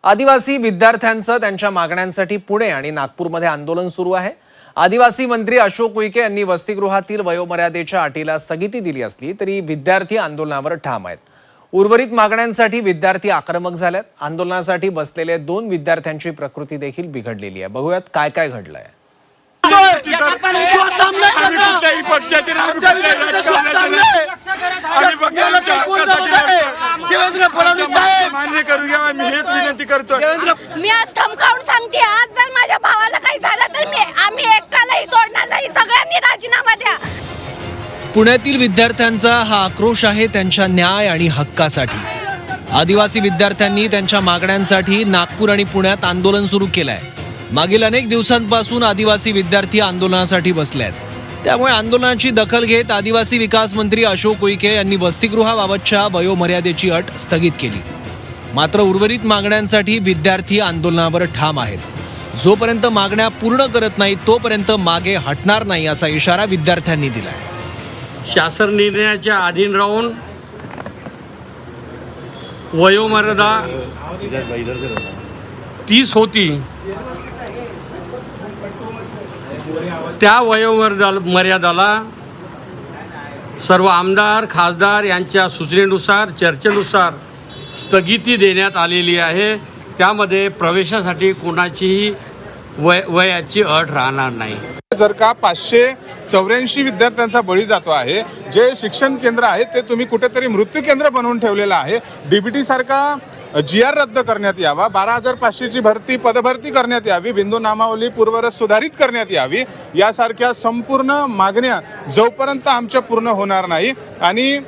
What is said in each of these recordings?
आदिवासी विद्यार्थ्यांचं त्यांच्या मागण्यांसाठी पुणे आणि नागपूरमध्ये आंदोलन सुरू आहे। आदिवासी मंत्री अशोक उईके यांनी वसतिगृहातील वयोमर्यादेच्या अटीला स्थगिती दिली असली तरी विद्यार्थी आंदोलनावर ठाम आहेत। उर्वरित मागण्यांसाठी विद्यार्थी आक्रमक झालेत। आंदोलनासाठी बसलेले 2 विद्यार्थ्यांची प्रकृती देखील बिघडलेली आहे। बघूयात काय काय घडलंय। मी आज ठमकावून सांगते, आज जर माझ्या भावाला काही झालं तर आम्ही एकट्यालाही सोडणार नाही, सगळ्यांनी राजीनामा द्या। पुण्यातील विद्यार्थ्यांचा हा आक्रोश आहे त्यांच्या न्याय आणि हक्कासाठी। आदिवासी विद्यार्थ्यांनी त्यांच्या मागण्यांसाठी नागपूर आणि पुण्यात आंदोलन सुरू केलंय। मागील अनेक दिवसांपासून आदिवासी विद्यार्थी आंदोलनासाठी बसले आहेत। त्यामुळे आंदोलनाची दखल घेत आदिवासी विकास मंत्री अशोक उईके यांनी वसतिगृहाबाबतच्या वयोमर्यादेची अट स्थगित केली। मात्र उर्वरित मागण्यांसाठी विद्यार्थी आंदोलनावर ठाम आहेत। जोपर्यंत मागण्या पूर्ण करत नाहीत तोपर्यंत मागे हटणार नाही असा इशारा विद्यार्थ्यांनी दिलाय। शासन निर्णयाच्या अधीन राहून वयोमर्यादा 30 होती, त्या वयोमर्यादाला सर्व आमदार खासदार यांच्या सूचनेनुसार चर्चेनुसार स्थगिती देण्यात आलेली आहे। त्यामध्ये प्रवेशासाठी कोणाचीही वयाची अट राहणार नाही। जर का 584 विद्यार्थ्यांचा बळी जातो आहे, जे शिक्षण केंद्र आहे ते तुम्ही कुठेतरी मृत्यू केंद्र बनवून ठेवलेलं आहे। डीबीटी सारखा GR रद्द करण्यात यावा, 12,500ची भरती पदभरती करण्यात यावी, बिंदू नामावली पूर्वरच सुधारित करण्यात यावी, यासारख्या संपूर्ण मागण्या जोपर्यंत आमच्या पूर्ण होणार नाही। आणि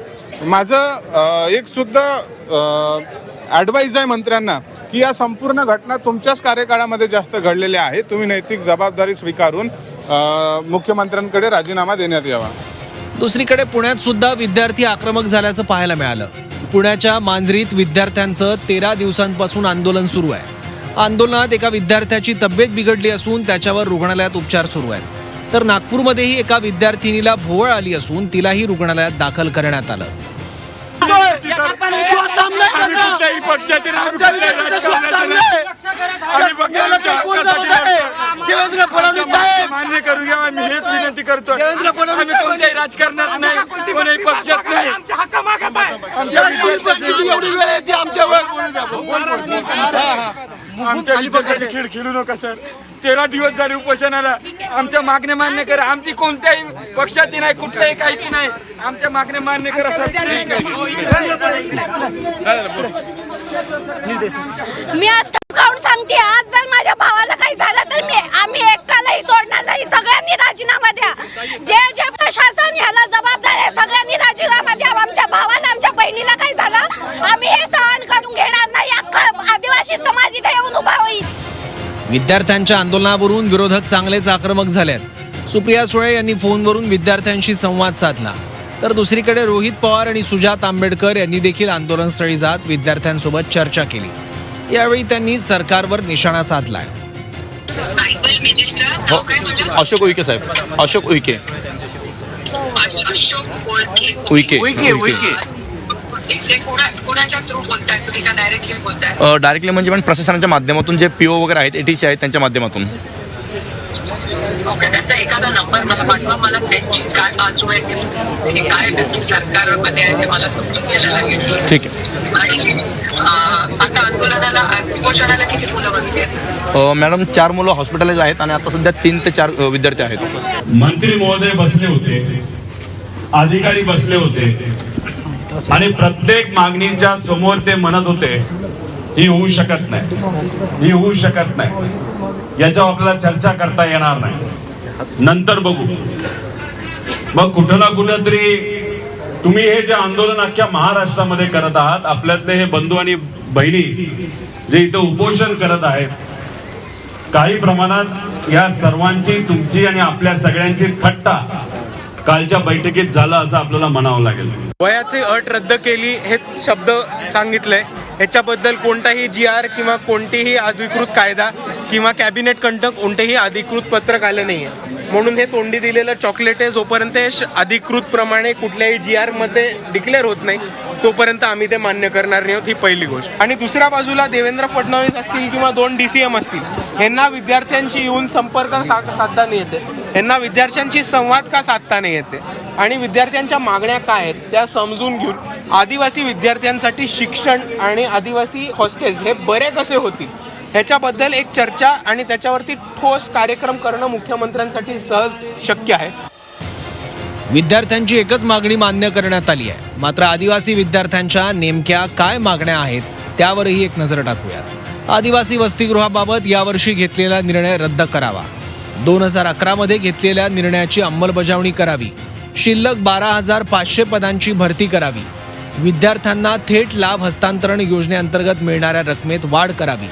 माझं एक सुद्धा ॲडवाइस आहे मंत्र्यांना की या संपूर्ण घटना तुमच्याच कार्यकाळामध्ये जास्त घडलेल्या आहेत। तुम्ही नैतिक जबाबदारी स्वीकारून मुख्यमंत्र्यांकडे राजीनामा देण्यात यावा। दुसरीकडे पुण्यात सुद्धा विद्यार्थी आक्रमक झाल्याचं पाहायला मिळालं। पुण्याच्या मांजरीत विद्यार्थ्यांचं 13 दिवसांपासून आंदोलन सुरू आहे। आंदोलनात एका विद्यार्थ्याची तब्येत बिघडली असून त्याच्यावर रुग्णालयात उपचार सुरू आहेत। तर नागपूरमध्येही एका विद्यार्थिनीला भोवळ आली असून तिलाही रुग्णालयात दाखल करण्यात आलं। देवेंद्र फडणवीस साहेब मान्य करू घ्या, मी हेच विनंती करतो। देवेंद्र फडणवीस कोणत्याही राजकारणात नाही, कोणत्याही पक्षात नाही। आमच्या विद्यार्थ्यांची एवढी वेळ येते आमच्यावर, आमच्या विद्यार्थ्याची खेळ खेळू नका सर। 13 दिवस झाले उपोषणाला, आमच्या मागण्या मान्य करा। आमची कोणत्याही पक्षाची नाही, कुठल्याही काहीची नाही, आमच्या मागण्या मान्य करा सर। मी आज ठमकावून सांगते, आज जर माझ्या भावाला काही झालं तर आम्ही एकट्यालाही सोडणार नाही, सगळ्यांनी राजीनामा द्या। जे प्रशासन ह्याला जबाबदार आहे सगळ्यांनी राजीनामा द्या। आमच्या भावाला आमच्या बहिणीला काही झालं आम्ही हे सहन करून घेणार नाही। अख्खा आदिवासी समाज इथे येऊन उभा होईल। विद्यार्थ्यांच्या आंदोलनावरून विरोधक चांगलेच आक्रमक झालेत। सुप्रिया सुळे यांनी फोनवरून विद्यार्थ्यांशी संवाद साधला, तर दुसरीकडे रोहित पवार आणि सुजात आंबेडकर यांनी देखील आंदोलनस्थळी जात विद्यार्थ्यांसोबत चर्चा केली। यावेळी त्यांनी सरकारवर निशाणा साधलाय। अशोक उईके साहेब, अशोक उईके डायरेक्टली म्हणजे पण प्रशासनाच्या माध्यमातून जे PO वगैरे आहेत, ATC आहेत त्यांच्या माध्यमातून। एखादा नंबर मला पाठवा, मला त्यांची काय बाजू आहे ते काय नक्की सरकारमध्ये आहे ते मला समजून घ्यायला लागेल। ठीक आहे। आणि आता आंदोलनाला उपोषणाला किती मुलं बसली आहेत? मॅडम 4 मुलं हॉस्पिटलाइज आहेत आणि आता सध्या 3 ते 4 विद्यार्थी आहेत। मंत्री महोदय बसले होते, अधिकारी बसले होते आणि प्रत्येक मागणीच्या समोर ते म्हणत होते ही होऊ शकत नाही, ही होऊ शकत नाही, याच्यावर आपल्याला चर्चा करता येणार नाही, नंतर बघू। मग कुठं ना कुठं तरी तुम्ही हे जे आंदोलन अख्ख्या महाराष्ट्रामध्ये करत आहात, आपल्यातले हे बंधू आणि बहिणी जे इथं उपोषण करत आहेत, काही प्रमाणात या सर्वांची तुमची आणि आपल्या सगळ्यांची थट्टा कालच्या बैठकीत झाला असं आपल्याला म्हणावं लागेल। वयाची अट रद्द केली हे शब्द सांगितले, ह्याच्याबद्दल कोणताही GR किंवा कोणतीही अधिकृत कायदा किंवा कॅबिनेट कंटक कोणतेही अधिकृत पत्रक आले नाहीये। म्हणून हे तोंडी दिलेलं चॉकलेट आहे जोपर्यंत हे अधिकृतप्रमाणे कुठल्याही GR मध्ये डिक्लेअर होत नाही तोपर्यंत आम्ही ते मान्य करणार नाही आहोत, ही पहिली गोष्ट. आणि दुसऱ्या बाजूला देवेंद्र फडणवीस असतील किंवा 2 DCM असतील, यांना विद्यार्थ्यांशी येऊन संपर्क साधता नाही येते, यांना विद्यार्थ्यांशी संवाद का साधता नाही येते आणि विद्यार्थ्यांच्या मागण्या काय आहेत त्या समजून घेऊन आदिवासी विद्यार्थ्यांसाठी शिक्षण आणि आदिवासी हॉस्टेल्स हे बरे कसे होतील ह्याच्याबद्दल एक चर्चा आणि त्याच्यावरती ठोस कार्यक्रम करणं मुख्यमंत्र्यांसाठी सहज शक्य आहे. विद्यार्थ्यांची एकच मागणी मान्य करण्यात आली आहे. मात्र आदिवासी विद्यार्थ्यांच्या नेमक्या काय मागण्या आहेत त्यावरही एक नजर टाकूयात. आदिवासी वसतिगृहाबाबत यावर्षी घेतलेला निर्णय रद्द करावा. 2011 मध्ये घेतलेल्या निर्णयाची अंमलबजावणी करावी. शिल्लक 12,500 पदांची भरती करावी. विद्यार्थ्यांना थेट लाभ हस्तांतरण योजनेअंतर्गत मिळणाऱ्या रकमेत वाढ करावी.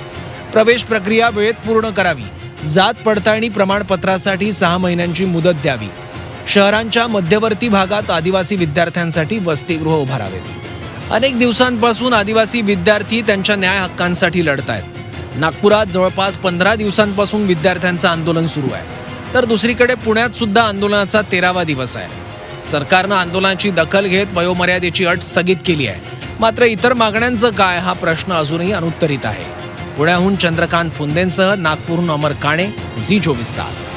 प्रवेश प्रक्रिया वेळेत पूर्ण करावी. जात पडताळणी प्रमाणपत्रासाठी 6 महिन्यांची मुदत द्यावी. शहरांच्या मध्यवर्ती भागात आदिवासी विद्यार्थ्यांसाठी वसतिगृह उभारावेत. अनेक दिवसांपासून आदिवासी विद्यार्थी त्यांच्या न्याय हक्कांसाठी लढत आहेत. नागपुरात जवळपास 15 दिवसांपासून विद्यार्थ्यांचं आंदोलन सुरू आहे, तर दुसरीकडे पुण्यात सुद्धा आंदोलनाचा 13वा दिवस आहे. सरकारनं आंदोलनाची दखल घेत वयोमर्यादेची अट स्थगित केली आहे. मात्र इतर मागण्यांचं काय हा प्रश्न अजूनही अनुत्तरित आहे. पुण्याहून चंद्रकांत फुंदेंसह नागपूरहून अमर काणे, झी 24 तास.